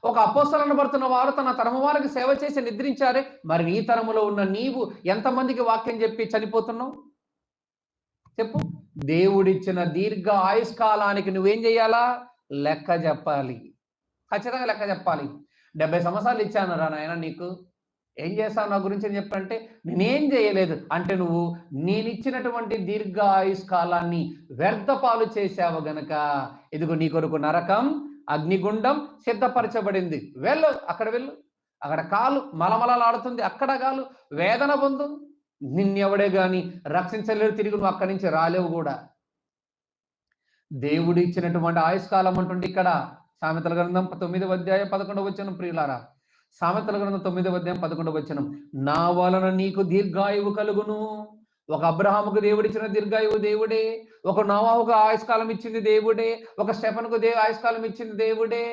ఒక అపోస్తలు అనబడుతున్న వారు తన తరము వారికి సేవ చేసి నిద్రించారే, మరి నీ తరములో ఉన్న నీవు ఎంతమందికి వాక్యం చెప్పి చనిపోతున్నావు చెప్పు? దేవుడిచ్చిన దీర్ఘ ఆయుష్కాలానికి నువ్వేం చేయాలా? లెక్క చెప్పాలి. ఖచ్చితంగా లెక్క చెప్పాలి. 70 సంవత్సరాలు ఇచ్చాను రా నాయన నీకు, ఏం చేస్తావు నా గురించి అని చెప్పంటే, నేనేం చేయలేదు అంటే నువ్వు నేనిచ్చినటువంటి దీర్ఘ ఆయుష్కాలాన్ని వ్యర్థపాలు చేశావు గనక ఇదిగో నీ కొరకు నరకం, అగ్నిగుండం సిద్ధపరచబడింది. వెళ్ళు, అక్కడ వెళ్ళు. అక్కడ కాలు మలమలలాడుతుంది, అక్కడ కాలు వేదన పొందు. నిన్నెవడే గాని రక్షించలేడు, తిరిగి నువ్వు అక్కడి నుంచి రాలేవు కూడా. దేవుడు ఇచ్చినటువంటి ఆయుష్కాలం అంటుండే ఇక్కడ సామెతల గ్రంథం 9వ అధ్యాయం 11వ వచనం. ప్రియులారా, సామెతల గ్రంథం 9వ అధ్యాయం 11వ వచనం, నా వలన నీకు దీర్ఘాయువు కలుగును. ఒక అబ్రహాముకు దేవుడిచ్చిన దీర్ఘాయువు దేవుడే, ఒక నోవాహుకు ఆయుష్కాలం ఇచ్చింది దేవుడే, ఒక స్టెఫనుకు ఆయుష్కాలం ఇచ్చింది దేవుడే.